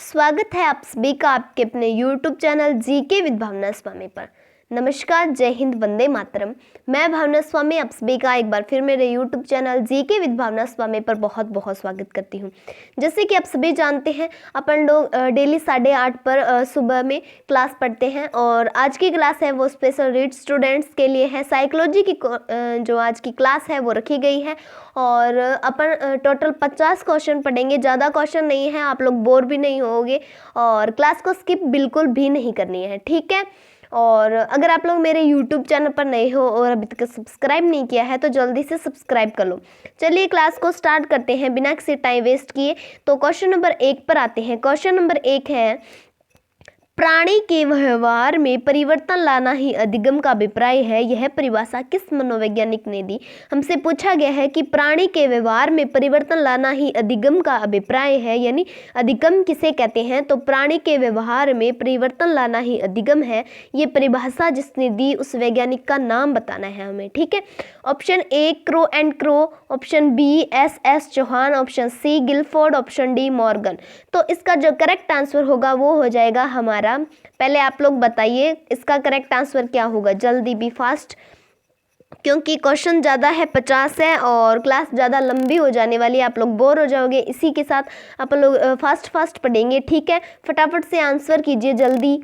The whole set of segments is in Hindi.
स्वागत है आप सभी का आपके अपने YouTube चैनल जीके विद भावना स्वामी पर। नमस्कार, जय हिंद, वंदे मातरम। मैं भावना स्वामी आप सभी का एक बार फिर मेरे YouTube चैनल जीके विद भावना स्वामी पर बहुत बहुत स्वागत करती हूं। जैसे कि आप सभी जानते हैं, अपन लोग डेली 8:30 पर सुबह में क्लास पढ़ते हैं और आज की क्लास है वो स्पेशल रीड स्टूडेंट्स के लिए है। साइकोलॉजी की जो आज की क्लास है वो रखी गई है और अपन टोटल 50 क्वेश्चन पढ़ेंगे। ज़्यादा क्वेश्चन नहीं है, आप लोग बोर भी नहीं होगे और क्लास को स्किप बिल्कुल भी नहीं करनी है, ठीक है। और अगर आप लोग मेरे YouTube चैनल पर नए हो और अभी तक सब्सक्राइब नहीं किया है तो जल्दी से सब्सक्राइब कर लो। चलिए क्लास को स्टार्ट करते हैं बिना किसी टाइम वेस्ट किए। तो क्वेश्चन नंबर 1 पर आते हैं। क्वेश्चन नंबर 1 है, प्राणी के व्यवहार में परिवर्तन लाना ही अधिगम का अभिप्राय है। यह परिभाषा किस मनोवैज्ञानिक ने दी? हमसे पूछा गया है कि प्राणी के व्यवहार में परिवर्तन लाना ही अधिगम का अभिप्राय है, यानी अधिगम किसे कहते हैं? तो प्राणी के व्यवहार में परिवर्तन लाना ही अधिगम है। ये परिभाषा जिसने दी उस वैज्ञानिक का नाम बताना है हमें, ठीक है। Option A Crow and Crow, option B S Chauhan, option C Guilford, option D Morgan. तो इसका जो करेक्ट आंसर होगा वो हो जाएगा हमारा, पहले आप लोग बताइए इसका करेक्ट आंसर क्या होगा, जल्दी बी फास्ट, क्योंकि क्वेश्चन ज़्यादा है, 50 है और क्लास ज़्यादा लंबी हो जाने वाली है, आप लोग बोर हो जाओगे। इसी के साथ अपन लोग फास्ट पढ़ेंगे, ठीक है। फटाफट से आंसर कीजिए जल्दी।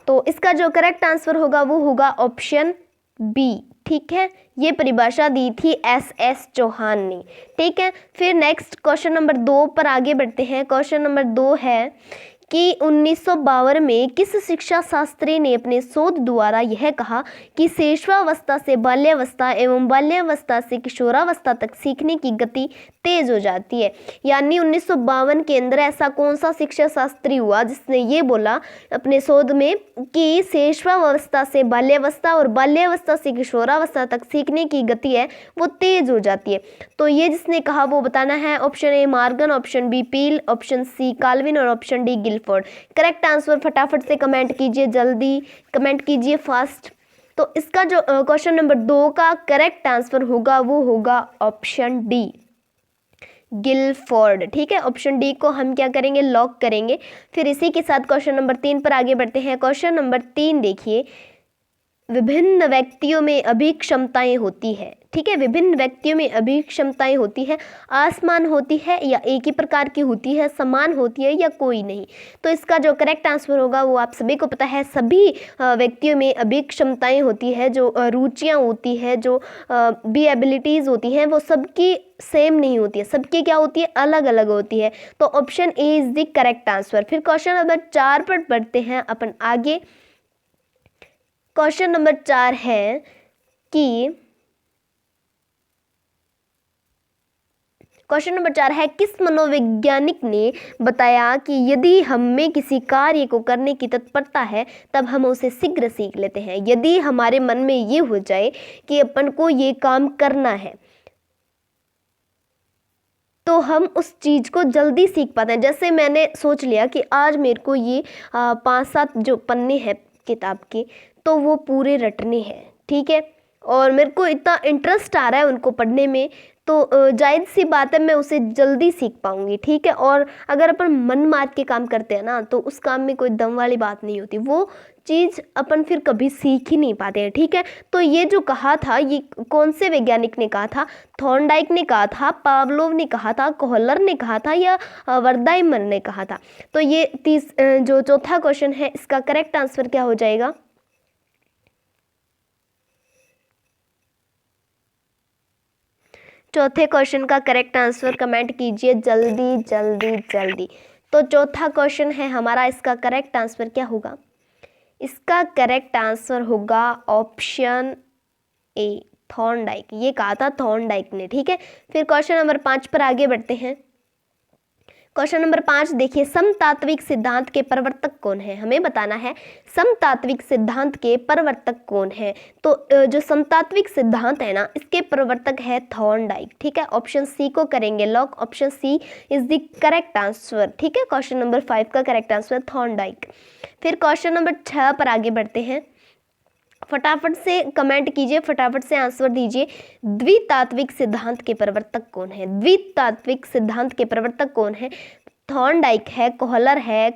तो इसका जो करेक्ट आंसर होगा वो होगा ऑप्शन बी, ठीक है। ये परिभाषा दी थी एस चौहान ने, ठीक है। फिर नेक्स्ट क्वेश्चन नंबर 2 पर आगे बढ़ते हैं। क्वेश्चन नंबर 2 है कि 1952 में किस शिक्षा शास्त्री ने अपने शोध द्वारा यह कहा कि शैशवावस्था से बाल्यावस्था एवं बाल्यावस्था से किशोरावस्था तक सीखने की गति तेज हो जाती है? यानी 1952 के अंदर ऐसा कौन सा शिक्षा शास्त्री हुआ जिसने ये बोला अपने शोध में कि शैशवावस्था से बाल्यावस्था और बाल्यावस्था से किशोरावस्था तक सीखने की गति है वो तेज हो जाती है? तो ये जिसने कहा वो बताना है। Option A Morgan, option B Peel, option C Calvin और option D Guilford. Correct answer फटाफट से कमेंट कीजिए, जल्दी कमेंट कीजिए फास्ट। तो इसका जो क्वेश्चन नंबर 2 का करेक्ट आंसर होगा वो होगा ऑप्शन डी गिलफोर्ड, ठीक है। ऑप्शन डी को हम क्या करेंगे, लॉक करेंगे। फिर इसी के साथ क्वेश्चन नंबर 3 पर आगे बढ़ते हैं। क्वेश्चन नंबर 3 देखिए, विभिन्न व्यक्तियों में अभिक्षमताएं होती है, ठीक है। विभिन्न व्यक्तियों में अभिक्षमताएं होती है, आसमान होती है या एक ही प्रकार की होती है, समान होती है या कोई नहीं? तो इसका जो करेक्ट आंसर होगा वो आप सभी को पता है, सभी व्यक्तियों में अभिक्षमताएं होती है, जो रुचियां होती है, जो भी एबिलिटीज़ होती हैं वो सबकी सेम नहीं होती है, सबकी क्या होती है, अलग अलग होती है। तो option A is the correct answer. फिर क्वेश्चन नंबर 4 पर बढ़ते हैं अपन आगे। क्वेश्चन नंबर 4 है कि किस मनोवैज्ञानिक ने बताया कि यदि हम में किसी कार्य को करने की तत्परता है तब हम उसे शीघ्र सीख लेते हैं? यदि हमारे मन में ये हो जाए कि अपन को ये काम करना है तो हम उस चीज़ को जल्दी सीख पाते हैं। जैसे मैंने सोच लिया कि आज मेरे को ये 5-7 जो पन्ने हैं किताब के तो वो पूरे रटने हैं, ठीक है, और मेरे को इतना इंटरेस्ट आ रहा है उनको पढ़ने में, तो जायज़ सी बात है मैं उसे जल्दी सीख पाऊंगी, ठीक है। और अगर अपन मन मार के काम करते हैं ना तो उस काम में कोई दम वाली बात नहीं होती, वो चीज़ अपन फिर कभी सीख ही नहीं पाते हैं, ठीक है। तो ये जो कहा था, ये कौन से वैज्ञानिक ने कहा था? थॉर्नडाइक ने कहा था, पावलोव ने कहा था, कोहलर ने कहा था या वर्दाइमर ने कहा था? तो ये जो चौथा क्वेश्चन है इसका करेक्ट आंसर क्या हो जाएगा? चौथे क्वेश्चन का करेक्ट आंसर कमेंट कीजिए जल्दी जल्दी जल्दी। तो चौथा क्वेश्चन है हमारा, इसका करेक्ट आंसर क्या होगा? इसका करेक्ट आंसर होगा ऑप्शन ए थॉर्नडाइक। ये कहा था थॉर्नडाइक ने, ठीक है। फिर क्वेश्चन नंबर 5 पर आगे बढ़ते हैं। क्वेश्चन नंबर 5 देखिए, समतात्विक सिद्धांत के प्रवर्तक कौन है? हमें बताना है समतात्विक सिद्धांत के प्रवर्तक कौन है। तो जो समतात्विक सिद्धांत है ना इसके प्रवर्तक है थॉर्नडाइक, ठीक है। ऑप्शन सी को करेंगे lock. Option C is the correct answer, ठीक है। क्वेश्चन नंबर 5 का करेक्ट आंसर थॉर्नडाइक। फिर क्वेश्चन नंबर 6 पर आगे बढ़ते हैं। फटाफट से कमेंट कीजिए, फटाफट से आंसर दीजिए। द्वितात्विक सिद्धांत के प्रवर्तक कौन है? द्वितात्विक सिद्धांत के प्रवर्तक कौन है? थॉर्नडाइक है, कोहलर है,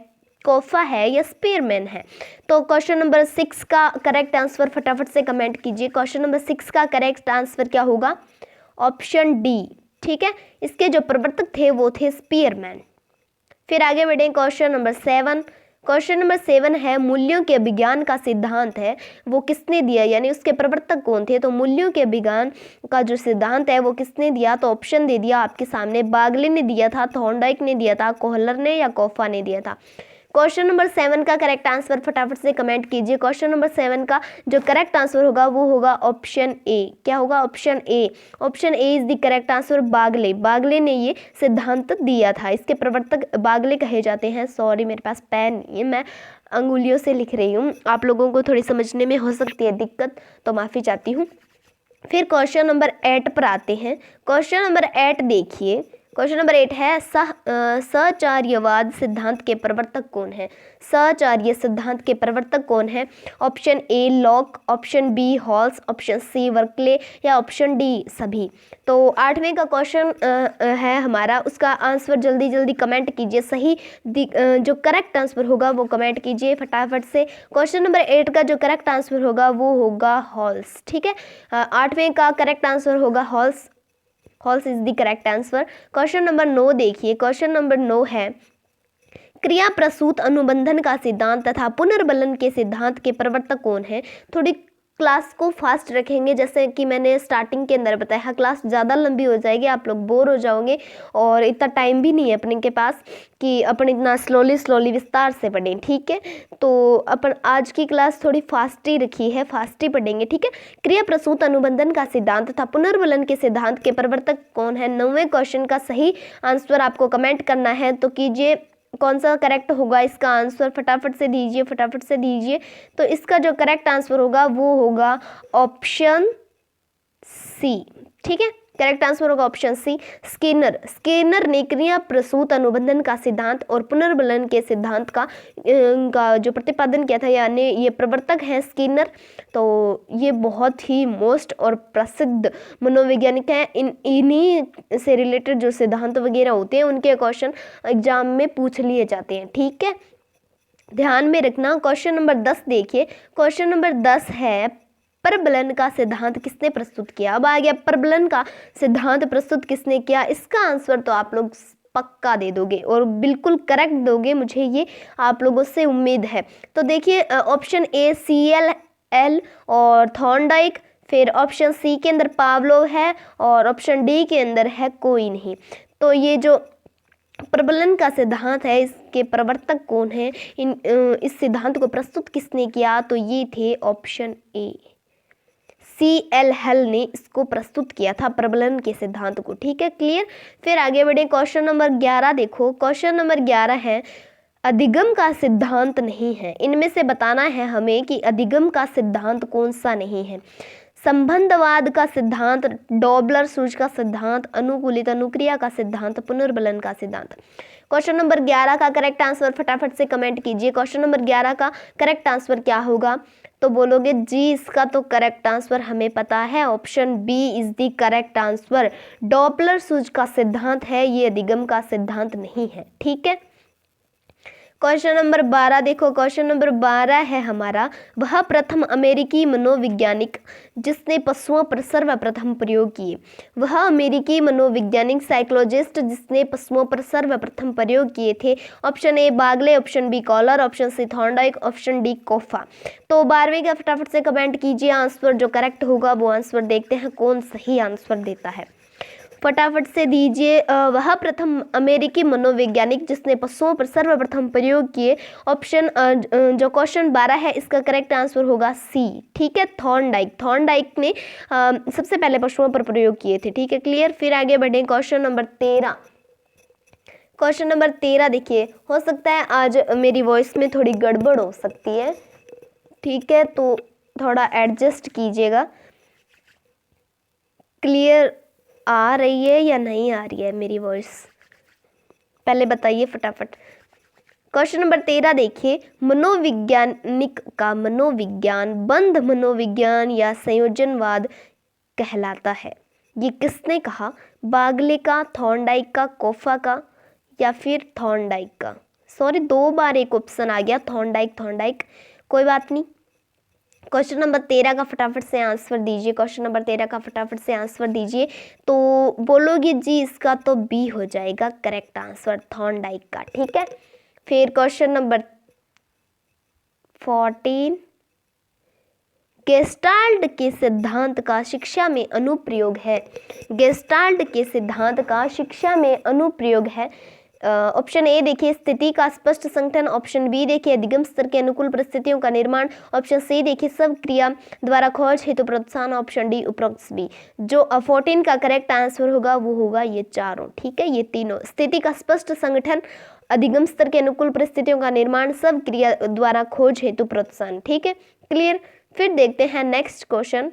कोफा है या स्पीयरमैन है। तो क्वेश्चन नंबर 6 का करेक्ट आंसर फटाफट से कमेंट कीजिए। क्वेश्चन नंबर 6 का करेक्ट आंसर क्या होगा? Option D. ठीक है, इसके जो प्रवर्तक थे वो थे स्पीयरमैन। फिर आगे बढ़े क्वेश्चन नंबर 7। क्वेश्चन नंबर 7 है मूल्यों के विज्ञान का सिद्धांत है वो किसने दिया, यानी उसके प्रवर्तक कौन थे। तो मूल्यों के विज्ञान का जो सिद्धांत है वो किसने दिया? तो ऑप्शन दे दिया आपके सामने, बागले ने दिया था, थॉर्नडाइक ने दिया था, कोहलर ने या कोफा ने दिया था। क्वेश्चन नंबर 7 का करेक्ट आंसर फटाफट से कमेंट कीजिए। क्वेश्चन नंबर 7 का जो करेक्ट आंसर होगा वो होगा ऑप्शन ए। क्या होगा? Option A. Option A is the correct answer. Bagle, Bagle ने ये सिद्धांत दिया था, इसके प्रवर्तक बागले कहे जाते हैं। सॉरी मेरे पास पेन नहीं है, मैं अंगुलियों से लिख रही हूँ, आप लोगों को थोड़ी समझने में हो सकती है दिक्कत, तो माफ़ी चाहती हूँ। फिर क्वेश्चन नंबर 8 पर आते हैं। क्वेश्चन नंबर 8 देखिए, क्वेश्चन नंबर 8 है सचार्यवाद सिद्धांत के प्रवर्तक कौन है? सचार्य सिद्धांत के प्रवर्तक कौन है? Option A Locke, option B Halls, option C Berkeley या ऑप्शन डी सभी। तो 8वें का क्वेश्चन है हमारा, उसका आंसर जल्दी जल्दी कमेंट कीजिए। सही जो करेक्ट आंसर होगा वो कमेंट कीजिए फटाफट से। क्वेश्चन नंबर 8 का जो करेक्ट आंसर होगा वो होगा हॉल्स। ठीक है, 8वें का करेक्ट आंसर होगा halls. Halls is the correct answer. Question number 9 देखिए। क्वेश्चन नंबर 9 है क्रिया प्रसूत अनुबंधन का सिद्धांत तथा पुनर्बलन के सिद्धांत के प्रवर्तक कौन है? थोड़ी क्लास को फास्ट रखेंगे, जैसे कि मैंने स्टार्टिंग के अंदर बताया, क्लास ज़्यादा लंबी हो जाएगी, आप लोग बोर हो जाओगे और इतना टाइम भी नहीं है अपने के पास कि अपन इतना स्लोली विस्तार से पढ़ें। ठीक है, तो अपन आज की क्लास थोड़ी फास्ट ही रखी है, फास्ट ही पढ़ेंगे। ठीक है, क्रिया प्रसूत अनुबंधन का सिद्धांत तथा पुनर्बलन के सिद्धांत के प्रवर्तक कौन है? 9वें क्वेश्चन का सही आंसर आपको कमेंट करना है, तो कीजिए। कौन सा करेक्ट होगा इसका आंसर? फटाफट से दीजिए, फटाफट से दीजिए। तो इसका जो करेक्ट आंसर होगा वो होगा ऑप्शन सी। ठीक है, करेक्ट आंसर होगा ऑप्शन सी। स्किनर ने क्रिया प्रसूत अनुबंधन का सिद्धांत और पुनर्बलन के सिद्धांत का जो प्रतिपादन किया था, यानी ये प्रवर्तक हैं स्किनर। तो ये बहुत ही मोस्ट और प्रसिद्ध मनोवैज्ञानिक हैं। इन्हीं से रिलेटेड जो सिद्धांत वगैरह होते हैं उनके क्वेश्चन एग्जाम में पूछ लिए जाते हैं। ठीक है, ध्यान में रखना। क्वेश्चन नंबर 10 देखिए। क्वेश्चन नंबर 10 है परबलन का सिद्धांत किसने प्रस्तुत किया? अब आ गया परबलन का सिद्धांत प्रस्तुत किसने किया। इसका आंसर तो आप लोग पक्का दे दोगे और बिल्कुल करेक्ट दोगे, मुझे ये आप लोगों से उम्मीद है। तो देखिए, ऑप्शन ए CL और थॉर्नडाइक, फिर ऑप्शन सी के अंदर पावलोव है और ऑप्शन डी के अंदर है कोई नहीं। तो ये जो प्रबलन का सिद्धांत है इसके प्रवर्तक कौन है, इस सिद्धांत को प्रस्तुत किसने किया? तो ये थे ऑप्शन ए, CL हेल ने इसको प्रस्तुत किया था प्रबलन के सिद्धांत को। ठीक है, क्लियर। फिर आगे बढ़े, क्वेश्चन नंबर 11 देखो। क्वेश्चन नंबर 11 है अधिगम का सिद्धांत नहीं है, इनमें से बताना है हमें कि अधिगम का सिद्धांत कौन सा नहीं है। संबंधवाद का सिद्धांत, डॉबलर सूज का सिद्धांत, अनुकूलित अनुक्रिया का सिद्धांत, पुनर्बलन का सिद्धांत। क्वेश्चन नंबर 11 का करेक्ट आंसर फटाफट से कमेंट कीजिए। क्वेश्चन नंबर 11 का करेक्ट आंसर क्या होगा? तो बोलोगे जी इसका तो करेक्ट आंसर हमें पता है, option B is the correct answer. Doppler सूज का सिद्धांत है, ये अधिगम का सिद्धांत नहीं है। ठीक है, क्वेश्चन नंबर 12 देखो। क्वेश्चन नंबर 12 है हमारा, वह प्रथम अमेरिकी मनोवैज्ञानिक जिसने पशुओं पर सर्वप्रथम प्रयोग किए। वह अमेरिकी मनोवैज्ञानिक साइकोलॉजिस्ट जिसने पशुओं पर सर्वप्रथम प्रयोग किए थे। Option A Bagley, option B Kohler, option C Thorndike, option D Koffka. तो 12वें का फटाफट से कमेंट कीजिए, आंसर जो करेक्ट होगा वो आंसर देखते हैं कौन सही आंसर देता है। फटाफट से दीजिए। वह प्रथम अमेरिकी मनोवैज्ञानिक जिसने पशुओं पर सर्वप्रथम प्रयोग किए। ऑप्शन जो क्वेश्चन 12 है इसका करेक्ट आंसर होगा सी। ठीक है, थॉर्नडाइक। थॉर्नडाइक ने सबसे पहले पशुओं पर प्रयोग किए थे। ठीक है, क्लियर। फिर आगे बढ़े, क्वेश्चन नंबर 13। क्वेश्चन नंबर 13 देखिए, हो सकता है आज मेरी वॉइस में थोड़ी गड़बड़ हो सकती है, ठीक है, तो थोड़ा एडजस्ट कीजिएगा। क्लियर आ रही है या नहीं आ रही है मेरी वॉइस, पहले बताइए फटाफट। क्वेश्चन नंबर 13 देखिए, मनोवैज्ञानिक का मनोविज्ञान बंध मनोविज्ञान या संयोजनवाद कहलाता है। ये किसने कहा? बागले का, थॉर्नडाइक का, कोफा का या फिर थॉर्नडाइक का। सॉरी, 2 बार एक ऑप्शन आ गया, थॉर्नडाइक, कोई बात नहीं। क्वेश्चन नंबर 13 का फटाफट से आंसर दीजिए। क्वेश्चन नंबर 13 का फटाफट से आंसर दीजिए। तो बोलोगे जी इसका तो बी हो जाएगा करेक्ट आंसर, थॉर्नडाइक का। ठीक है, फिर क्वेश्चन नंबर 14, गेस्टाल्ट के सिद्धांत का शिक्षा में अनुप्रयोग है। गेस्टाल्ट के सिद्धांत का शिक्षा में अनुप्रयोग है। ऑप्शन ए देखिए स्थिति का स्पष्ट संगठन, ऑप्शन बी देखिए अधिगम स्तर के अनुकूल परिस्थितियों का निर्माण, ऑप्शन सी देखिए सब क्रिया द्वारा खोज हेतु प्रोत्साहन, ऑप्शन डी उपरोक्त बी। जो 14 का करेक्ट आंसर होगा वो होगा ये चारों। ठीक है, ये तीनों, स्थिति का स्पष्ट संगठन, अधिगम स्तर के अनुकूल परिस्थितियों का निर्माण, सब क्रिया द्वारा खोज हेतु प्रोत्साहन। ठीक है, क्लियर। फिर देखते हैं नेक्स्ट क्वेश्चन।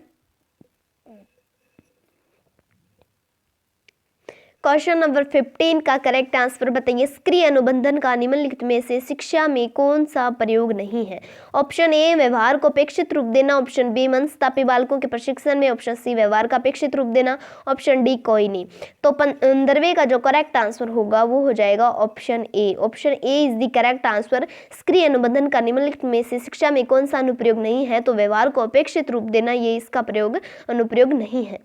क्वेश्चन नंबर 15 का करेक्ट आंसर बताइए। सक्रिय अनुबंधन का निम्नलिखित में से शिक्षा में कौन सा प्रयोग नहीं है। ऑप्शन ए व्यवहार को अपेक्षित रूप देना, ऑप्शन बी मंदस्थापी बालकों के प्रशिक्षण में, ऑप्शन सी व्यवहार का अपेक्षित रूप देना, ऑप्शन डी कोई नहीं। तो 15वें का जो करेक्ट आंसर होगा वो हो जाएगा option A. Option A is the correct answer. सक्रिय अनुबंधन का निम्नलिखित में से शिक्षा में कौन सा अनुप्रयोग नहीं है, तो व्यवहार को अपेक्षित रूप देना, ये इसका अनुप्रयोग नहीं है।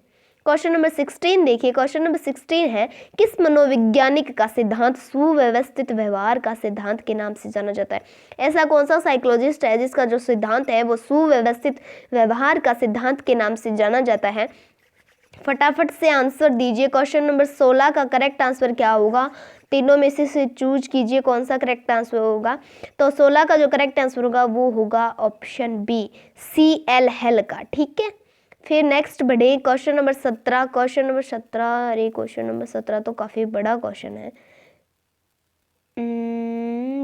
क्वेश्चन नंबर 16 देखिए। क्वेश्चन नंबर 16 है, किस मनोवैज्ञानिक का सिद्धांत सुव्यवस्थित व्यवहार का सिद्धांत के नाम से जाना जाता है। ऐसा कौन सा साइकोलॉजिस्ट है जिसका जो सिद्धांत है वो सुव्यवस्थित व्यवहार का सिद्धांत के नाम से जाना जाता है। फटाफट से आंसर दीजिए। क्वेश्चन नंबर 16 का करेक्ट आंसर क्या होगा, तीनों में से चूज कीजिए कौन सा करेक्ट आंसर होगा। तो 16 का जो करेक्ट आंसर होगा वो होगा ऑप्शन बी, CL हेल का। ठीक है, फिर नेक्स्ट बढ़े। Question number 17। क्वेश्चन नंबर 17, अरे क्वेश्चन नंबर 17 तो काफ़ी बड़ा क्वेश्चन है।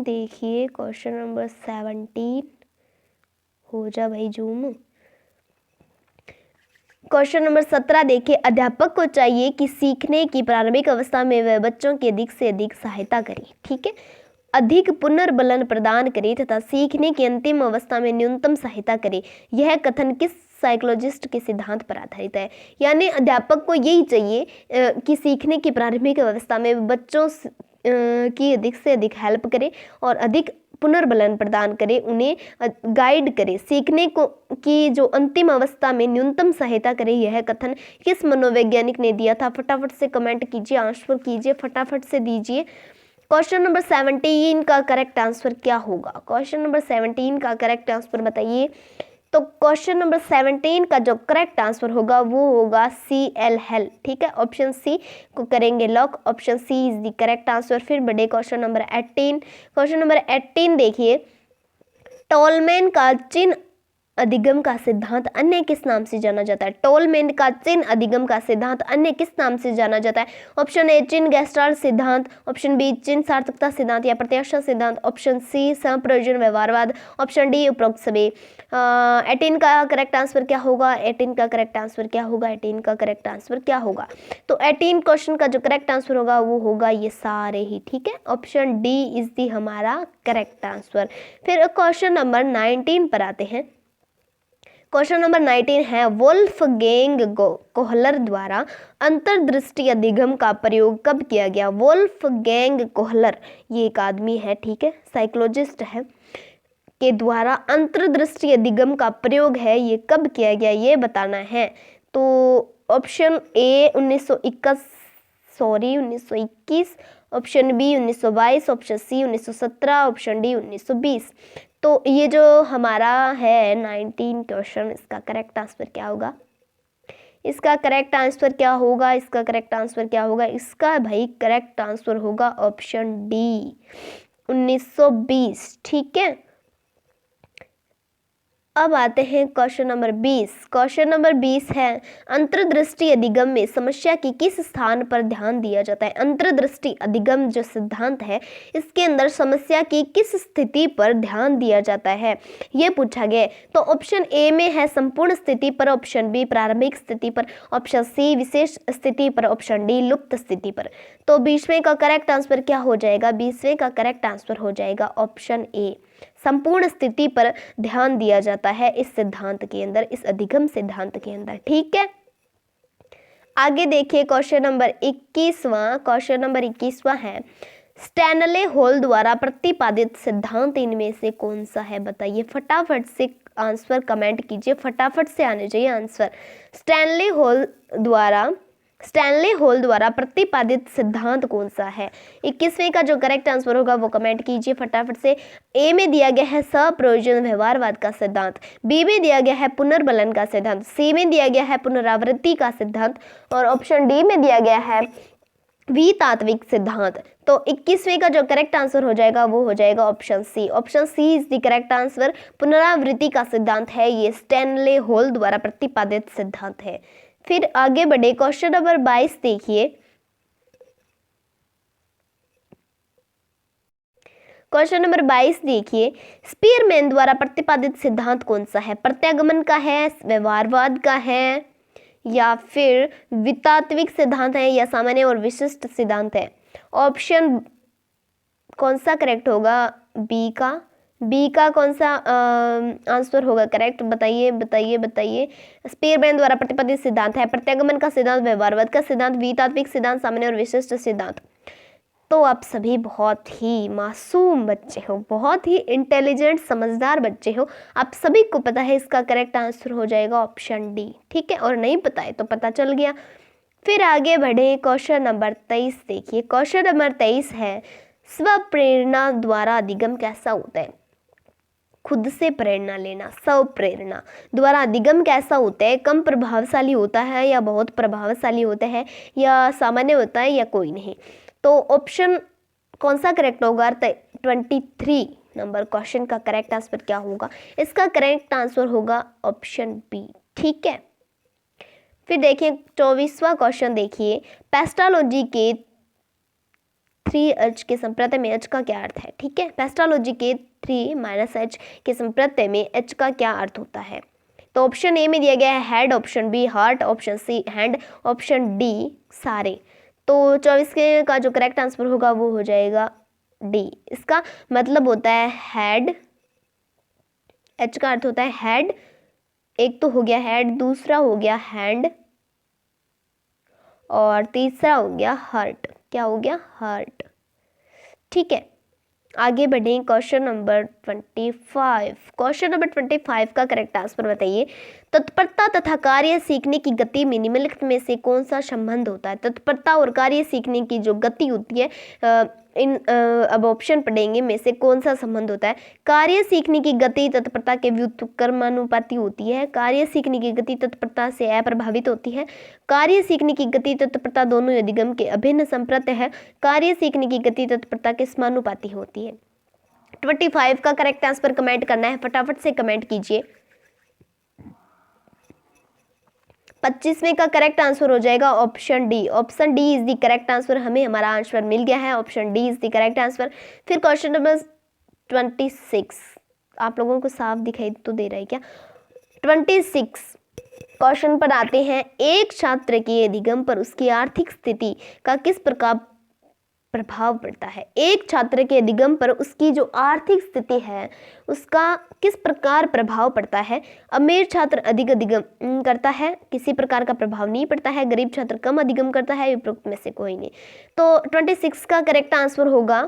देखिए क्वेश्चन नंबर 17, हो जा भाई जूम। क्वेश्चन नंबर 17 देखिए, अध्यापक को चाहिए कि सीखने की प्रारंभिक अवस्था में वह बच्चों की अधिक से अधिक सहायता करे। ठीक है, अधिक पुनर्बलन प्रदान करे तथा सीखने की अंतिम अवस्था में न्यूनतम सहायता करे। यह कथन किस साइकोलॉजिस्ट के सिद्धांत पर आधारित है। यानी अध्यापक को यही चाहिए कि सीखने की प्रारंभिक अवस्था में बच्चों की अधिक से अधिक हेल्प करे और अधिक पुनर्बलन प्रदान करे, उन्हें गाइड करे, सीखने को की जो अंतिम अवस्था में न्यूनतम सहायता करे। यह कथन किस मनोवैज्ञानिक ने दिया था। फटाफट से कमेंट कीजिए, आंसर कीजिए, फटाफट से दीजिए। क्वेश्चन नंबर 17 का करेक्ट आंसर क्या होगा। क्वेश्चन नंबर 17 का करेक्ट आंसर बताइए। तो क्वेश्चन नंबर 17 का जो करेक्ट आंसर होगा वो होगा CL हेल। ठीक है, ऑप्शन सी को करेंगे lock, option C is the correct answer. फिर बढ़े क्वेश्चन नंबर 18। क्वेश्चन नंबर 18 देखिए, टॉलमैन का चिन्ह अधिगम का सिद्धांत अन्य किस नाम से जाना जाता है। टॉलमैन का चिन्ह अधिगम का सिद्धांत अन्य किस नाम से जाना जाता है। ऑप्शन ए चिन्ह गेस्टाल्ट सिद्धांत, ऑप्शन बी चिन्ह सार्थकता सिद्धांत या प्रत्याशा सिद्धांत, ऑप्शन सी समप्रयोजन व्यवहारवाद, ऑप्शन डी उपरोक्त सभी। 18 का करेक्ट आंसर क्या होगा। 18 का करेक्ट आंसर क्या होगा। 18 का करेक्ट आंसर क्या होगा। तो 18 क्वेश्चन का जो करेक्ट आंसर होगा वो होगा ये सारे ही। ठीक है, ऑप्शन डी इज दी हमारा करेक्ट आंसर। फिर क्वेश्चन नंबर 19 पर आते हैं। क्वेश्चन नंबर 19 है, वोल्फगैंग कोहलर द्वारा अंतर्दृष्टि अधिगम का प्रयोग कब किया गया। वोल्फगैंग कोहलर ये एक आदमी है, ठीक है, साइकोलॉजिस्ट है, के द्वारा अंतर्दृष्टि अधिगम का प्रयोग है, ये कब किया गया ये बताना है। तो option A 1921, option B 1922, option C 1917, option D 1920। तो ये जो हमारा है 19 क्वेश्चन, इसका करेक्ट आंसर क्या होगा। इसका करेक्ट आंसर क्या होगा। इसका करेक्ट आंसर क्या होगा। इसका भाई करेक्ट आंसर होगा ऑप्शन डी 1920। ठीक है, अब आते हैं क्वेश्चन नंबर 20। क्वेश्चन नंबर 20 है, अंतर्दृष्टि अधिगम में समस्या की किस स्थान पर ध्यान दिया जाता है। अंतर्दृष्टि अधिगम जो सिद्धांत है इसके अंदर समस्या की किस स्थिति पर ध्यान दिया जाता है ये पूछा गया। तो ऑप्शन ए में है संपूर्ण स्थिति पर, ऑप्शन बी प्रारंभिक स्थिति पर, ऑप्शन सी विशेष स्थिति पर, ऑप्शन डी लुप्त स्थिति पर। तो 20वें का करेक्ट आंसर क्या हो जाएगा। 20वें का करेक्ट आंसर हो जाएगा ऑप्शन ए, संपूर्ण स्थिति पर ध्यान दिया जाता है इस सिद्धांत के अंदर, इस अधिगम सिद्धांत के अंदर। ठीक है, आगे देखिए क्वेश्चन नंबर 21वां। क्वेश्चन नंबर 21वां है, स्टैनले हॉल द्वारा प्रतिपादित सिद्धांत इनमें से कौन सा है, बताइए। फटाफट से आंसर कमेंट कीजिए, फटाफट से आने चाहिए आंसर। स्टैनले हॉल द्वारा प्रतिपादित सिद्धांत कौन सा है। 21वें का जो करेक्ट आंसर होगा वो कमेंट कीजिए फटाफट से। ए में दिया गया है सप्रयोजन व्यवहारवाद का सिद्धांत, बी में दिया गया है पुनर्बलन का सिद्धांत, सी में दिया गया है पुनरावृत्ति का सिद्धांत और ऑप्शन डी में दिया गया है वितात्विक सिद्धांत। तो 21वें का जो करेक्ट आंसर हो जाएगा वो हो जाएगा option C. Option C is the correct answer. पुनरावृत्ति का सिद्धांत है ये, स्टैनले हॉल द्वारा प्रतिपादित सिद्धांत है। फिर आगे बढ़े, क्वेश्चन नंबर 22 देखिए। क्वेश्चन नंबर 22 देखिए, स्पीयरमैन द्वारा प्रतिपादित सिद्धांत कौन सा है। प्रत्यागमन का है, व्यवहारवाद का है या फिर वितात्विक सिद्धांत है या सामान्य और विशिष्ट सिद्धांत है। ऑप्शन कौन सा करेक्ट होगा, बी का कौन सा आंसर होगा करेक्ट, बताइए बताइए बताइए। स्पीयरमैन द्वारा प्रतिपादित सिद्धांत है प्रत्यागमन का सिद्धांत, व्यवहारवाद का सिद्धांत, वितात्विक सिद्धांत, सामान्य और विशिष्ट सिद्धांत। तो आप सभी बहुत ही मासूम बच्चे हो, बहुत ही इंटेलिजेंट समझदार बच्चे हो, आप सभी को पता है इसका करेक्ट आंसर हो जाएगा ऑप्शन डी, ठीक है। और नहीं पता है तो पता चल गया। फिर आगे बढ़े, क्वेश्चन नंबर 23 देखिए। क्वेश्चन नंबर 23 है, स्वप्रेरणा द्वारा अधिगम कैसा होता है। खुद से प्रेरणा लेना, स्वप्रेरणा द्वारा अधिगम कैसा होता है। कम प्रभावशाली होता है या बहुत प्रभावशाली होता है या सामान्य होता है या कोई नहीं। तो ऑप्शन कौन सा करेक्ट होगा, 23 नंबर क्वेश्चन का करेक्ट आंसर क्या होगा। इसका करेक्ट आंसर होगा ऑप्शन बी, ठीक है। फिर देखिए 24वां क्वेश्चन देखिए, पेस्टालॉजी के 3H के संप्रत्यय में H का क्या अर्थ है, ठीक है। पेस्टालॉजी के 3-H के संप्रत्यय में H का क्या अर्थ होता है। तो ऑप्शन ए में दिया गया है head, option B heart, option C hand, option D सारे। तो 24 के का जो करेक्ट आंसर होगा वो हो जाएगा डी। इसका मतलब होता है हेड, H का अर्थ होता है हेड, एक तो हो गया हेड, दूसरा हो गया हैंड और तीसरा हो गया हार्ट। क्या हो गया, हार्ट, ठीक है। आगे बढ़ें, क्वेश्चन नंबर 25। क्वेश्चन नंबर 25 का करेक्ट आंसर बताइए। तत्परता तथा कार्य सीखने की गति में निम्नलिखित में से कौन सा संबंध होता है। तत्परता और कार्य सीखने की जो गति होती है, अब ऑप्शन पढ़ेंगे में से कौन सा संबंध होता है। कार्य सीखने की गति तत्परता के व्युत्क्रमानुपाती होती है। कार्य सीखने की गति तत्परता से अप्रभावित होती है। कार्य सीखने की गति तत्परता दोनों अधिगम के अभिन्न संप्रत्य है। कार्य सीखने की गति तत्परता के समानुपाती होती है। 25 का करेक्ट आंसर कमेंट करना है, फटाफट से कमेंट कीजिए। 25वें का करेक्ट आंसर हो जाएगा option D. Option D is the correct answer. हमें हमारा आंसर मिल गया है, option D is the correct answer. फिर क्वेश्चन नंबर 26, आप लोगों को साफ दिखाई तो दे रहा है क्या। 26 क्वेश्चन पर आते हैं। एक छात्र के अधिगम पर उसकी आर्थिक स्थिति का किस प्रकार प्रभाव पड़ता है। एक छात्र के अधिगम पर उसकी जो आर्थिक स्थिति है उसका किस प्रकार प्रभाव पड़ता है। अमीर छात्र अधिक अधिगम करता है, किसी प्रकार का प्रभाव नहीं पड़ता है। गरीब छात्र कम अधिगम करता है, उपरोक्त में से कोई नहीं। तो 26 का करेक्ट आंसर होगा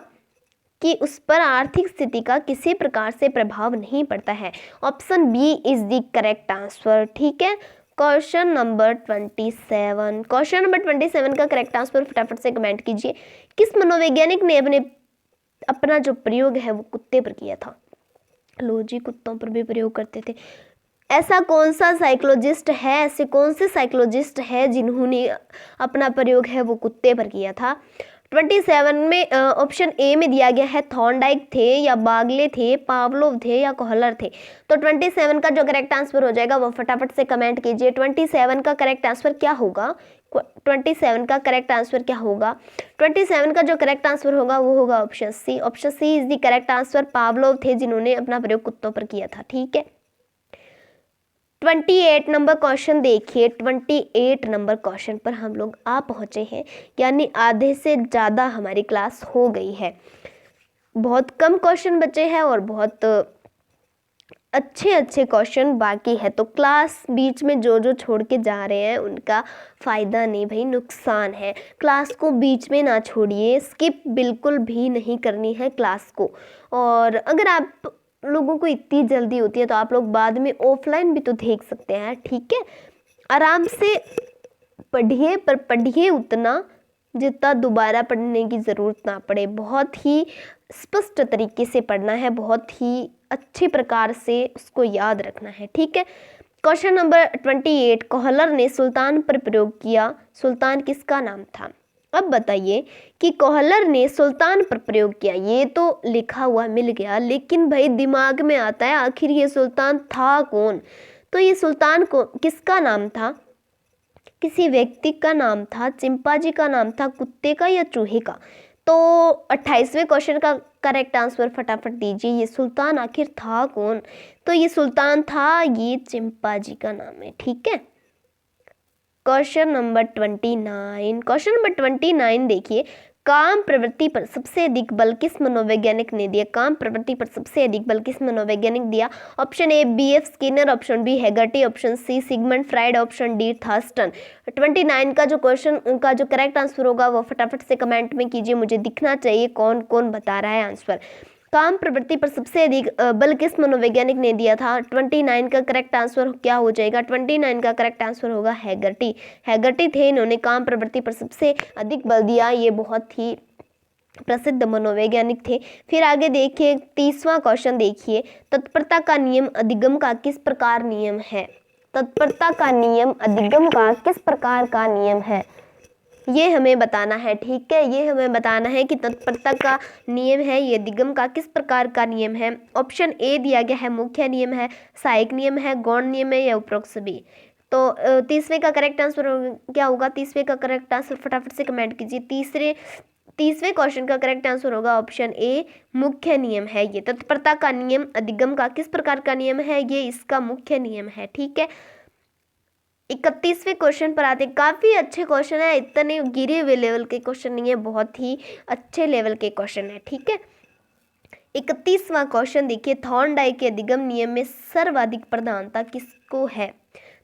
कि उस पर आर्थिक स्थिति का किसी प्रकार से प्रभाव नहीं पड़ता है। Option B is the correct answer, ठीक है। Question number 27। क्वेश्चन नंबर 27 का करेक्ट आंसर फटाफट से कमेंट कीजिए। किस मनोवैज्ञानिक ने अपना जो प्रयोग है वो कुत्ते पर किया था। लो जी, कुत्तों पर भी प्रयोग करते थे। ऐसा कौन सा साइकोलॉजिस्ट है, ऐसे कौन से साइकोलॉजिस्ट है जिन्होंने अपना प्रयोग है वो कुत्ते पर किया था। 27 में ऑप्शन ए में दिया गया है थॉर्नडाइक थे या बागले थे, पावलोव थे या कोहलर थे। तो 27 का जो करेक्ट आंसर हो जाएगा वो फटाफट से कमेंट कीजिए। 27 का करेक्ट आंसर क्या होगा। 27 का करेक्ट आंसर क्या होगा। 27 का जो करेक्ट आंसर होगा वो होगा option C. Option C is the correct answer. Pavlov थे जिन्होंने अपना प्रयोग कुत्तों पर किया था, ठीक है। 28 नंबर क्वेश्चन देखिए। 28 नंबर क्वेश्चन पर हम लोग आ पहुंचे हैं, यानी आधे से ज़्यादा हमारी क्लास हो गई है। बहुत कम क्वेश्चन बचे हैं और बहुत अच्छे अच्छे क्वेश्चन बाकी है, तो क्लास बीच में जो जो छोड़ के जा रहे हैं उनका फ़ायदा नहीं भाई, नुकसान है। क्लास को बीच में ना छोड़िए, स्किप बिल्कुल भी नहीं करनी है क्लास को। और अगर आप लोगों को इतनी जल्दी होती है तो आप लोग बाद में ऑफलाइन भी तो देख सकते हैं, ठीक है। आराम से पढ़िए, पर पढ़िए उतना जितना दोबारा पढ़ने की ज़रूरत ना पड़े। बहुत ही स्पष्ट तरीके से पढ़ना है, बहुत ही अच्छे प्रकार से उसको याद रखना है, ठीक है। क्वेश्चन नंबर 28, कोहलर ने सुल्तान पर प्रयोग किया, सुल्तान किसका नाम था। अब बताइए कि कोहलर ने सुल्तान पर प्रयोग किया, ये तो लिखा हुआ मिल गया, लेकिन भाई दिमाग में आता है आखिर ये सुल्तान था कौन। तो ये सुल्तान को किसका नाम था, किसी व्यक्ति का नाम था, चिंपांजी का नाम था, कुत्ते का या चूहे का। तो 28वें क्वेश्चन का करेक्ट आंसर फटाफट दीजिए, ये सुल्तान आखिर था कौन। तो ये सुल्तान था, ये चिंपांजी का नाम है, ठीक है। क्वेश्चन नंबर 29 देखिए, काम प्रवृत्ति पर सबसे अधिक बल किस मनोवैज्ञानिक ने दिया। काम प्रवृत्ति पर सबसे अधिक बल किस मनोवैज्ञानिक दिया। Option A B.F. Skinner, option B Haggerty, option C Sigmund Freud, option D Thurstone. 29 का जो क्वेश्चन उनका जो करेक्ट आंसर होगा वो फटाफट से कमेंट में कीजिए, मुझे दिखना चाहिए कौन कौन बता रहा है आंसर। काम प्रवृत्ति पर सबसे अधिक बल किस मनोवैज्ञानिक ने दिया था। 29 का करेक्ट आंसर क्या हो जाएगा। 29 का करेक्ट आंसर होगा हैगर्टी। हैगर्टी थे, इन्होंने काम प्रवृत्ति पर सबसे अधिक बल दिया, ये बहुत ही प्रसिद्ध मनोवैज्ञानिक थे। फिर आगे देखिए 30वां क्वेश्चन देखिए, तत्परता का नियम अधिगम का किस प्रकार नियम है। तत्परता का नियम अधिगम का किस प्रकार का नियम है, ये हमें बताना है, ठीक है। ये हमें बताना है कि तत्परता का नियम है ये अधिगम का किस प्रकार का नियम है। ऑप्शन ए दिया गया है मुख्य नियम है, सहायक नियम है, गौण नियम है या उपरोक्त सभी। तो 30वें का करेक्ट आंसर क्या होगा। 30वें का करेक्ट आंसर फटाफट से कमेंट कीजिए। 30वें क्वेश्चन का करेक्ट आंसर होगा ऑप्शन ए मुख्य नियम है। ये तत्परता का नियम अधिगम का किस प्रकार का नियम है, ये इसका मुख्य नियम है, ठीक है। 31वें क्वेश्चन पर आते हैं, काफ़ी अच्छे क्वेश्चन है, इतने गिरे हुए लेवल के क्वेश्चन नहीं है, बहुत ही अच्छे लेवल के क्वेश्चन है, ठीक है। 31वां क्वेश्चन देखिए, थॉर्नडाइक के अधिगम नियम में सर्वाधिक प्रधानता किसको है।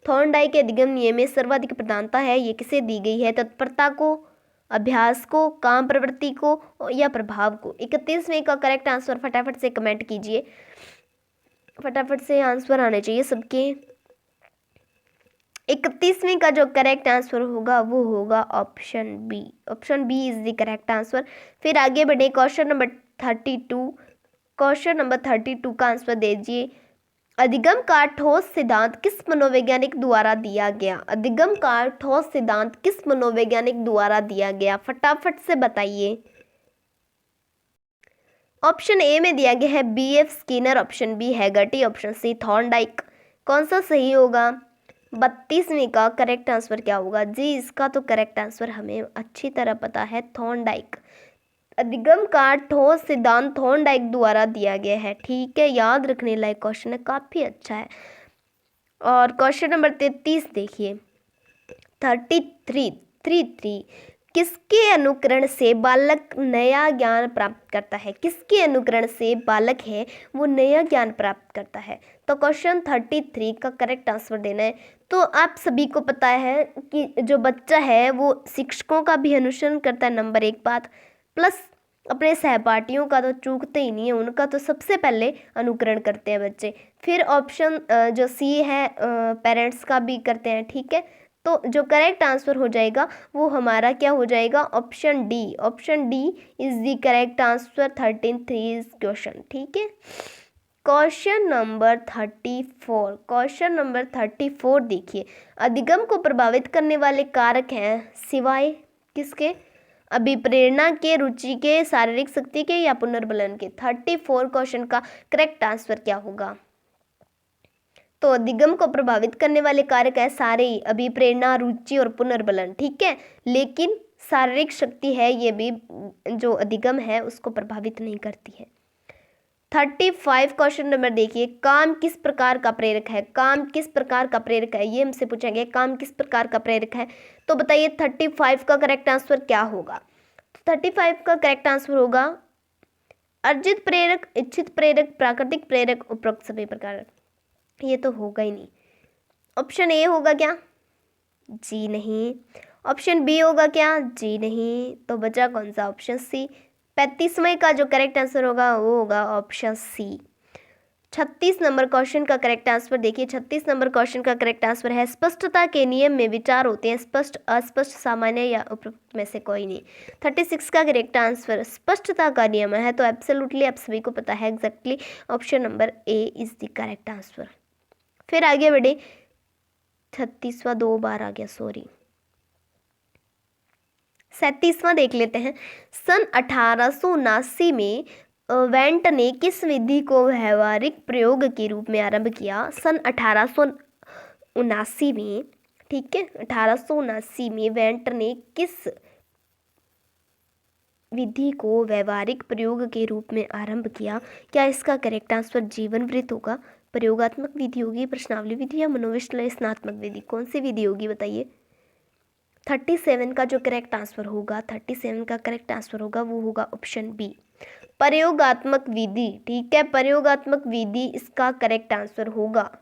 थॉर्नडाइक के अधिगम नियम में सर्वाधिक प्रधानता है, ये किसे दी गई है। तत्परता को, अभ्यास को, काम प्रवृत्ति को या प्रभाव को। 31वें का करेक्ट आंसर फटाफट से कमेंट कीजिए, फटाफट से आंसर आने चाहिए सबके। 31वें का जो करेक्ट आंसर होगा वो होगा option B. Option B is the correct answer. फिर आगे बढ़े क्वेश्चन नंबर 32। क्वेश्चन नंबर 32 का आंसर दीजिए, अधिगम का ठोस सिद्धांत किस मनोवैज्ञानिक द्वारा दिया गया। अधिगम का ठोस सिद्धांत किस मनोवैज्ञानिक द्वारा दिया गया, फटाफट से बताइए। ऑप्शन ए में दिया गया है B.F. Skinner, option B Haggerty, option C Thorndike. कौन सा सही होगा। 32वें का करेक्ट आंसर क्या होगा जी। इसका तो करेक्ट आंसर हमें अच्छी तरह पता है, थॉर्नडाइक। अधिगम का ठोस सिद्धांत थॉर्नडाइक द्वारा दिया गया है, ठीक है। याद रखने लायक क्वेश्चन है, काफ़ी अच्छा है। और क्वेश्चन नंबर 33 देखिए, 33 किसके अनुकरण से बालक नया ज्ञान प्राप्त करता है। किसके अनुकरण से बालक है वो नया ज्ञान प्राप्त करता है। तो क्वेश्चन 33 का करेक्ट आंसर देना है। तो आप सभी को पता है कि जो बच्चा है वो शिक्षकों का भी अनुसरण करता है, नंबर 1 बात, प्लस अपने सहपाठियों का तो चूकते ही नहीं है, उनका तो सबसे पहले अनुकरण करते हैं बच्चे। फिर ऑप्शन जो सी है पेरेंट्स का भी करते हैं, ठीक है। तो जो करेक्ट आंसर हो जाएगा वो हमारा क्या हो जाएगा, option D. Option D is the correct answer 33 question, ठीक है। Question number 34। क्वेश्चन नंबर 34 देखिए, अधिगम को प्रभावित करने वाले कारक हैं सिवाय किसके, अभिप्रेरणा के, रुचि के, शारीरिक शक्ति के या पुनर्बलन के। 34 क्वेश्चन का करेक्ट आंसर क्या होगा। तो अधिगम को प्रभावित करने वाले कारक है सारे, अभिप्रेरणा, रुचि और पुनर्बलन, ठीक है। लेकिन शारीरिक शक्ति है ये भी जो अधिगम है उसको प्रभावित नहीं करती है। 35 क्वेश्चन नंबर देखिए, काम किस प्रकार का प्रेरक है। काम किस प्रकार का प्रेरक है, ये हमसे पूछा गया, काम किस प्रकार का प्रेरक है। तो बताइए 35 का करेक्ट आंसर क्या होगा। 35 का करेक्ट आंसर होगा अर्जित प्रेरक, इच्छित प्रेरक, प्राकृतिक प्रेरक, उपरोक्त सभी प्रकार। ये तो होगा ही नहीं। ऑप्शन ए होगा क्या? जी नहीं। ऑप्शन बी होगा क्या? जी नहीं। तो बचा कौन सा? Option C. 35वें का जो करेक्ट आंसर होगा वो होगा ऑप्शन सी। 36 नंबर क्वेश्चन का करेक्ट आंसर देखिए। 36 नंबर क्वेश्चन का करेक्ट आंसर है, स्पष्टता के नियम में विचार होते हैं स्पष्ट, अस्पष्ट, सामान्य या उपरोक्त में से कोई नहीं। 36 का करेक्ट आंसर स्पष्टता का नियम है, तो एब्सोल्युटली आप सभी को पता है exactly option number A is the correct answer. फिर आगे बढ़े। 36वां 2 बार आ गया, सॉरी। 37वां देख लेते हैं। सन 1879 में वेंट ने किस विधि को व्यवहारिक प्रयोग के रूप में आरंभ किया? सन 1879 में, ठीक है, 1879 में वेंट ने किस विधि को व्यवहारिक प्रयोग के रूप में आरंभ किया? क्या इसका करेक्ट आंसर जीवन वृत्त होगा, प्रयोगात्मक विधि होगी, प्रश्नावली विधि या मनोविश्लेषणात्मक विधि? कौन सी विधि होगी बताइए? 37 का जो करेक्ट आंसर होगा, 37 का करेक्ट आंसर होगा वो होगा ऑप्शन बी, प्रयोगात्मक विधि। ठीक है, प्रयोगात्मक विधि इसका करेक्ट आंसर होगा।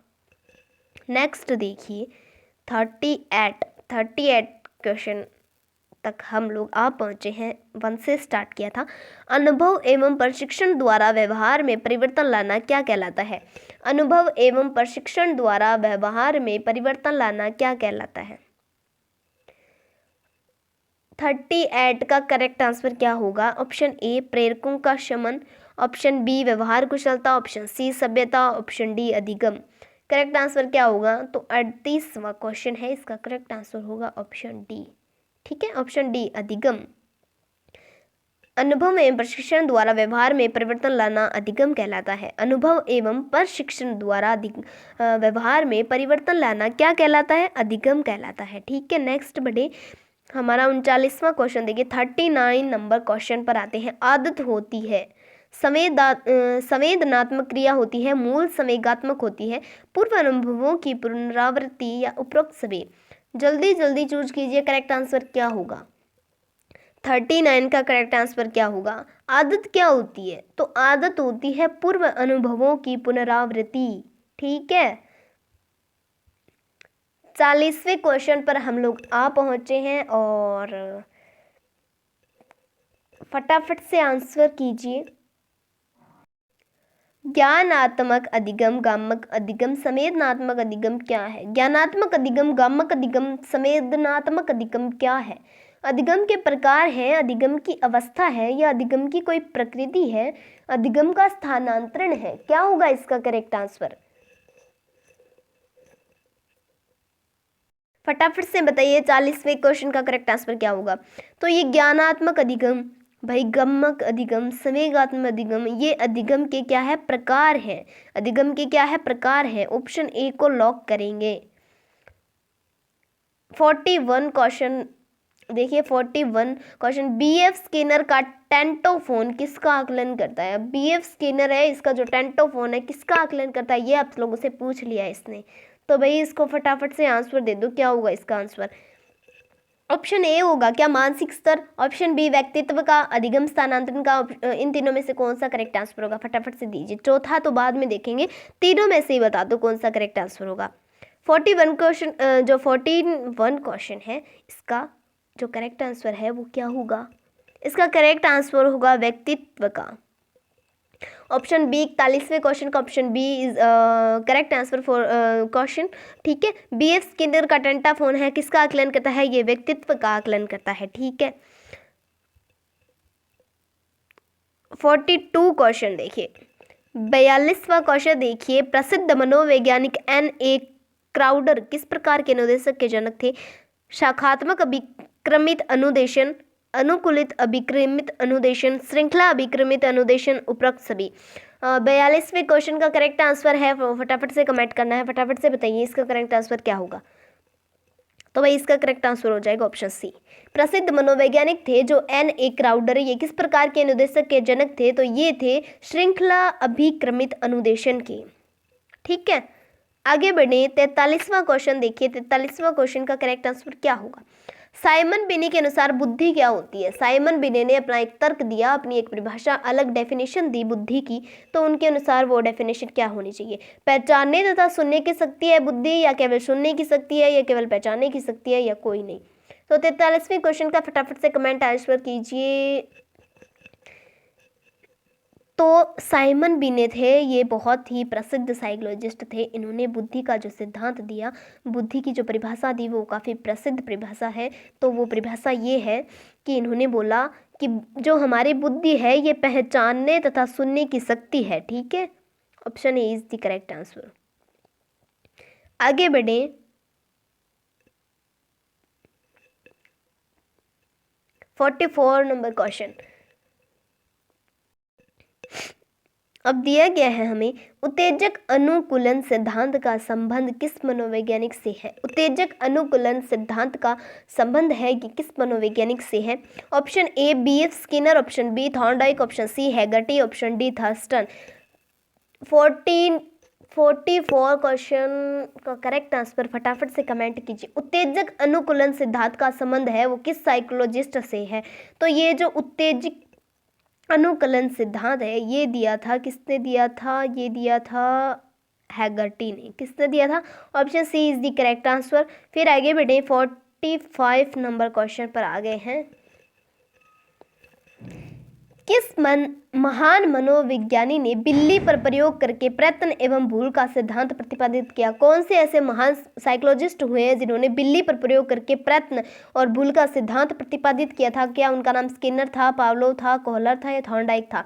नेक्स्ट देखिए 38 क्वेश्चन तक हम लोग आ पहुंचे हैं। 1 से स्टार्ट किया था। अनुभव एवं प्रशिक्षण द्वारा व्यवहार में परिवर्तन लाना क्या कहलाता है? अनुभव एवं प्रशिक्षण द्वारा व्यवहार में परिवर्तन लाना क्या कहलाता है? 38 का करेक्ट आंसर क्या होगा? ऑप्शन ए प्रेरकों का शमन, ऑप्शन बी व्यवहार कुशलता, ऑप्शन सी सभ्यता, ऑप्शन डी अधिगम। करेक्ट आंसर क्या होगा? तो 38वां क्वेश्चन है, इसका करेक्ट आंसर होगा ऑप्शन डी। ठीक है, ऑप्शन डी अधिगम। अनुभव एवं प्रशिक्षण द्वारा व्यवहार में परिवर्तन लाना अधिगम कहलाता है। अनुभव एवं प्रशिक्षण द्वारा व्यवहार में परिवर्तन लाना क्या कहलाता है? अधिगम कहलाता है। ठीक है, नेक्स्ट बढ़े। हमारा 39वां क्वेश्चन देखिए। 39 नंबर क्वेश्चन पर आते हैं। आदत होती है, संवेदनात्मक क्रिया होती है, मूल संवेगात्मक होती है, पूर्व अनुभवों की पुनरावृत्ति या उपरोक्त सभी? जल्दी जल्दी चूज कीजिए, करेक्ट आंसर क्या होगा? 39 का करेक्ट आंसर क्या होगा? आदत क्या होती है? तो आदत होती है पूर्व अनुभवों की पुनरावृत्ति। ठीक है, 40वें क्वेश्चन पर हम लोग आ पहुंचे हैं और फटाफट से आंसर कीजिए। ज्ञानात्मक अधिगम, गामक अधिगम, संवेदनात्मक अधिगम क्या है? ज्ञानात्मक अधिगम, गामक अधिगम, संवेदनात्मक अधिगम क्या है? अधिगम के प्रकार हैं, अधिगम की अवस्था है, या अधिगम की कोई प्रकृति है, अधिगम का स्थानांतरण है? क्या होगा इसका करेक्ट आंसर? फटाफट से बताइए 40वें क्वेश्चन का करेक्ट आंसर क्या होगा? तो ये ज्ञानात्मक अधिगम, भाई गमक अधिगम, संवेगात्मक अधिगम, ये अधिगम के क्या है? प्रकार है। अधिगम के क्या है? प्रकार है। ऑप्शन ए को लॉक करेंगे। 41 क्वेश्चन देखिए। 41 क्वेश्चन, बीएफ स्किनर का टेंटोफोन किसका आकलन करता है? बीएफ स्किनर है, इसका जो टेंटोफोन है किसका आकलन करता है? ये आप लोगों से पूछ लिया इसने, तो भाई इसको फटाफट से आंसर दे दो। क्या होगा इसका आंसर? ऑप्शन ए होगा क्या मानसिक स्तर, ऑप्शन बी व्यक्तित्व का, अधिगम स्थानांतरण का। इन तीनों में से कौन सा करेक्ट आंसर होगा? फटाफट से दीजिए। चौथा तो बाद में देखेंगे, तीनों में से ही बता दो कौन सा करेक्ट आंसर होगा। 41 क्वेश्चन जो 41 क्वेश्चन है, इसका जो करेक्ट आंसर है वो क्या होगा? इसका करेक्ट आंसर होगा व्यक्तित्व का। ऑप्शन बी 41वें क्वेश्चन का option B is correct answer for question. ठीक है, बीएफ स्किनर का टेंटाफोन है, किसका आकलन करता है? ये व्यक्तित्व का आकलन करता है। ठीक है, 42 क्वेश्चन देखिए। 42वां क्वेश्चन देखिए। प्रसिद्ध मनोवैज्ञानिक एन ए क्राउडर किस प्रकार के अनुदेशक के जनक थे? शाखात्मक अभिक्रमित अनुदेशन, अनुकूलित अभिक्रमित अनुदेशन, श्रृंखला अभिक्रमित अनुदेशन, उपरोक्त सभी। 42वें क्वेश्चन का करेक्ट आंसर है, फटाफट से कमेंट करना है, फटाफट से बताइए इसका करेक्ट आंसर क्या होगा? तो भाई इसका करेक्ट आंसर हो जाएगा ऑप्शन सी। प्रसिद्ध मनोवैज्ञानिक थे जो एन ए क्राउडर, ये किस प्रकार के अनुदेशक के जनक थे? तो ये थे श्रृंखला अभिक्रमित अनुदेशन के। ठीक है, आगे बढ़े। 43वां क्वेश्चन देखिए। 43वां क्वेश्चन का करेक्ट आंसर क्या होगा? साइमन बिने के अनुसार बुद्धि क्या होती है? साइमन बिने ने अपना एक तर्क दिया, अपनी एक परिभाषा, अलग डेफिनेशन दी बुद्धि की, तो उनके अनुसार वो डेफिनेशन क्या होनी चाहिए? पहचानने तथा सुनने की शक्ति है बुद्धि, या केवल सुनने की शक्ति है, या केवल पहचानने की शक्ति है, या कोई नहीं? तो 43वें क्वेश्चन का फटाफट से कमेंट आंसर कीजिए। तो साइमन बिने थे, ये बहुत ही प्रसिद्ध साइकोलॉजिस्ट थे। इन्होंने बुद्धि का जो सिद्धांत दिया, बुद्धि की जो परिभाषा दी, वो काफ़ी प्रसिद्ध परिभाषा है। तो वो परिभाषा ये है कि इन्होंने बोला कि जो हमारी बुद्धि है ये पहचानने तथा सुनने की शक्ति है। ठीक है, option A is the correct answer. आगे बढ़े। फोर्टी 44 नंबर क्वेश्चन अब दिया गया है हमें, उत्तेजक अनुकूलन सिद्धांत का संबंध किस मनोवैज्ञानिक से है? उत्तेजक अनुकूलन सिद्धांत का संबंध है कि किस मनोवैज्ञानिक से है? Option A B.F. Skinner, option B Thorndike, option C Haggerty, option D Thurstone. 44 question का करेक्ट आंसर फटाफट से कमेंट कीजिए। उत्तेजक अनुकूलन सिद्धांत का संबंध है वो किस साइकोलॉजिस्ट से है? तो ये जो उत्तेजक अनुकलन सिद्धांत है ये दिया था, किसने दिया था? ये दिया था हैगर्टी ने। किसने दिया था? Option C is the correct answer. फिर आगे बढ़े, 45 नंबर क्वेश्चन पर आ गए हैं। किस महान मनोविज्ञानी ने बिल्ली पर प्रयोग करके प्रयत्न एवं भूल का सिद्धांत प्रतिपादित किया? कौन से ऐसे महान साइकोलॉजिस्ट हुए हैं जिन्होंने बिल्ली पर प्रयोग करके प्रयत्न और भूल का सिद्धांत प्रतिपादित किया था? क्या उनका नाम स्किनर था, पावलोव था, कोहलर था, या थॉर्नडाइक था?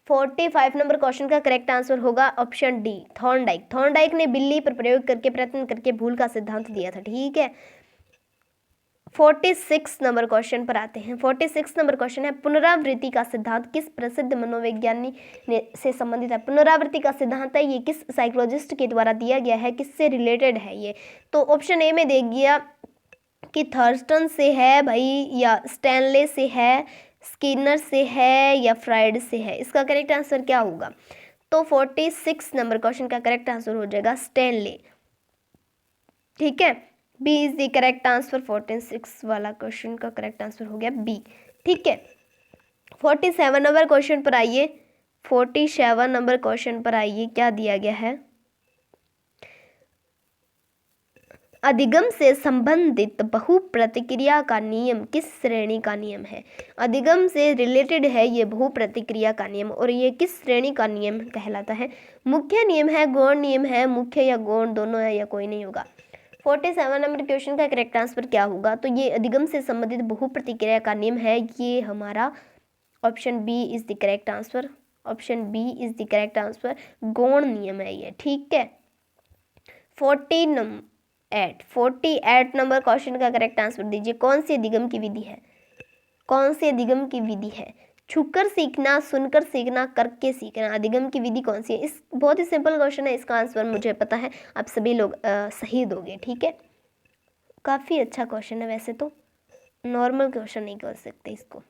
45 नंबर क्वेश्चन का करेक्ट आंसर होगा ऑप्शन डी थॉर्नडाइक। थॉर्नडाइक ने बिल्ली पर प्रयोग करके प्रयत्न करके भूल का सिद्धांत दिया था। ठीक है, 46 नंबर क्वेश्चन पर आते हैं। 46 नंबर क्वेश्चन है, पुनरावृत्ति का सिद्धांत किस प्रसिद्ध मनोवैज्ञानिक से संबंधित है? पुनरावृत्ति का सिद्धांत है ये किस साइकोलॉजिस्ट के द्वारा दिया गया है, किससे रिलेटेड है ये? तो ऑप्शन ए में दे दिया कि थर्स्टन से है भाई, या स्टैनले से है, स्किनर से है, या फ्राइड से है। इसका करेक्ट आंसर क्या होगा? तो 46 नंबर क्वेश्चन का करेक्ट आंसर हो जाएगा स्टैनले। ठीक है, B is the correct answer. 46 वाला क्वेश्चन का करेक्ट आंसर हो गया बी। ठीक है, 47 नंबर क्वेश्चन पर आइए। 47 नंबर क्वेश्चन पर आइए, क्या दिया गया है? अधिगम से संबंधित बहुप्रतिक्रिया का नियम किस श्रेणी का नियम है? अधिगम से रिलेटेड है ये बहुप्रतिक्रिया का नियम, और ये किस श्रेणी का नियम कहलाता है? मुख्य नियम है, गौण नियम है, मुख्य या गौण दोनों है, या कोई नहीं होगा? 47 नंबर क्वेश्चन का करेक्ट आंसर क्या होगा? तो ये अधिगम से संबंधित बहुप्रतिक्रिया का नियम है, ये हमारा option B is the correct answer. Option B is the correct answer, गौण नियम है ये। ठीक है, 48 नंबर क्वेश्चन का करेक्ट आंसर दीजिए। कौन सी अधिगम की विधि है? कौन सी अधिगम की विधि है? छूकर सीखना, सुनकर सीखना, करके सीखना, अधिगम की विधि कौन सी है? इस बहुत ही सिंपल क्वेश्चन है, इसका आंसर मुझे पता है, आप सभी लोग सही दोगे। ठीक है, काफ़ी अच्छा क्वेश्चन है, वैसे तो नॉर्मल क्वेश्चन नहीं कर सकते इसको।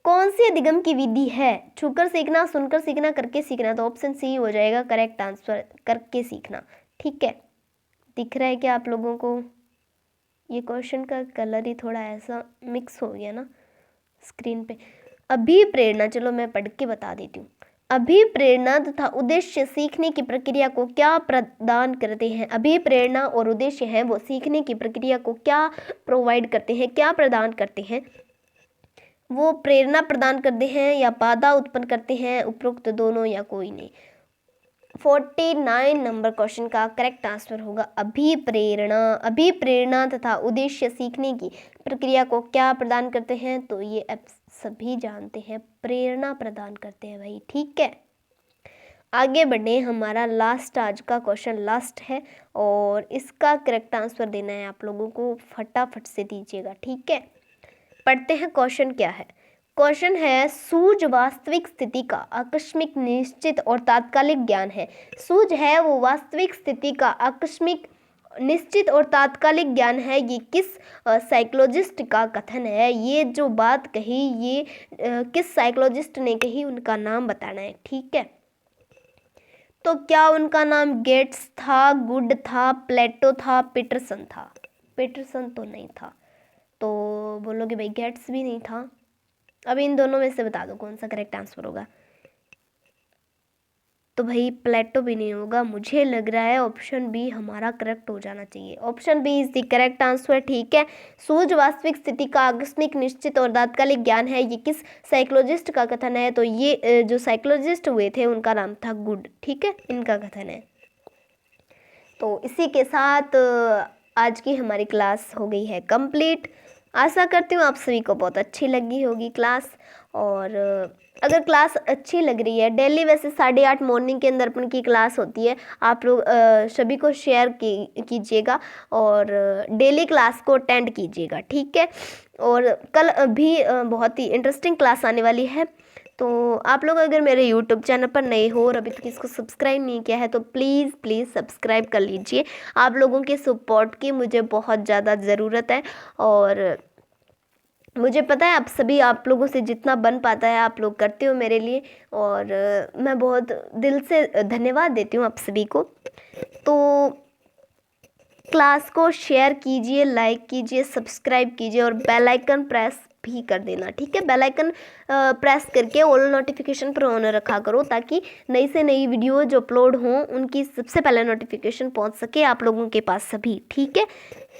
कौन सी अधिगम की विधि है? छूकर सीखना, सुनकर सीखना, करके सीखना। तो ऑप्शन सी हो जाएगा करेक्ट आंसर, करके सीखना। ठीक है, दिख रहा है क्या आप लोगों को? ये क्वेश्चन का कलर ही थोड़ा ऐसा मिक्स हो गया ना स्क्रीन पे। अभिप्रेरणा, चलो मैं पढ़ के बता देती हूँ। अभिप्रेरणा तथा उद्देश्य सीखने की प्रक्रिया को क्या प्रदान करते हैं? अभिप्रेरणा और उद्देश्य हैं वो सीखने की प्रक्रिया को क्या प्रोवाइड करते हैं, क्या प्रदान करते हैं? वो प्रेरणा प्रदान करते हैं या बाधा उत्पन्न करते हैं, उपरोक्त दोनों, या कोई नहीं? 49 नंबर क्वेश्चन का करेक्ट आंसर होगा अभिप्रेरणा। अभिप्रेरणा तथा उद्देश्य सीखने की प्रक्रिया को क्या प्रदान करते हैं? तो ये आप सभी जानते हैं, प्रेरणा प्रदान करते हैं भाई। ठीक है, आगे बढ़े। हमारा लास्ट आज का क्वेश्चन लास्ट है, और इसका करेक्ट आंसर देना है आप लोगों को, फटाफट से दीजिएगा। ठीक है, पढ़ते हैं क्वेश्चन क्या है। क्वेश्चन है, सूझ वास्तविक स्थिति का आकस्मिक, निश्चित और तात्कालिक ज्ञान है। सूझ है वो वास्तविक स्थिति का आकस्मिक, निश्चित और तात्कालिक ज्ञान है। ये किस साइकोलॉजिस्ट का कथन है? ये जो बात कही ये किस साइकोलॉजिस्ट ने कही, उनका नाम बताना है। ठीक है, तो क्या उनका नाम गेट्स था, गुड था, प्लेटो था, पीटरसन था? पीटरसन तो नहीं था। तो बोलोगे भाई गेट्स भी नहीं था। अब इन दोनों में से बता दो कौन सा करेक्ट आंसर होगा। तो भाई प्लेटो भी नहीं होगा। मुझे लग रहा है ऑप्शन बी हमारा करेक्ट हो जाना चाहिए। Option B is the correct answer. ठीक है, सूझ वास्तविक स्थिति का आकस्मिक, निश्चित और तात्कालिक ज्ञान है। ये किस साइकोलॉजिस्ट का कथन है? तो ये जो साइकोलॉजिस्ट हुए थे उनका नाम था गुड। ठीक है, इनका कथन है। तो इसी के साथ आज की हमारी क्लास हो गई है कंप्लीट। आशा करती हूँ आप सभी को बहुत अच्छी लगी होगी क्लास। और अगर क्लास अच्छी लग रही है, डेली वैसे 8:30 मॉर्निंग के अंदर अपन की क्लास होती है। आप लोग सभी को शेयर कीजिएगा और डेली क्लास को अटेंड कीजिएगा। ठीक है, और कल भी बहुत ही इंटरेस्टिंग क्लास आने वाली है। तो आप लोग अगर मेरे YouTube चैनल पर नए हो और अभी तक इसको सब्सक्राइब नहीं किया है तो प्लीज़ सब्सक्राइब कर लीजिए। आप लोगों के सपोर्ट की मुझे बहुत ज़्यादा ज़रूरत है और मुझे पता है आप लोगों से जितना बन पाता है आप लोग करते हो मेरे लिए। और मैं बहुत दिल से धन्यवाद देती हूँ आप सभी को। तो क्लास को शेयर कीजिए, लाइक कीजिए, सब्सक्राइब कीजिए और बेल आइकन प्रेस भी कर देना। ठीक है, बेल आइकन प्रेस करके ऑल नोटिफिकेशन पर ऑन रखा करो ताकि नई से नई वीडियो जो अपलोड हों उनकी सबसे पहले नोटिफिकेशन पहुंच सके आप लोगों के पास सभी। ठीक है,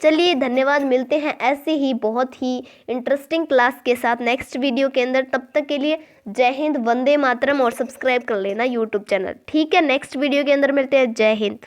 चलिए धन्यवाद। मिलते हैं ऐसे ही बहुत ही इंटरेस्टिंग क्लास के साथ नेक्स्ट वीडियो के अंदर। तब तक के लिए जय हिंद, वंदे मातरम और सब्सक्राइब कर लेना यूट्यूब चैनल। ठीक है, नेक्स्ट वीडियो के अंदर मिलते हैं। जय हिंद।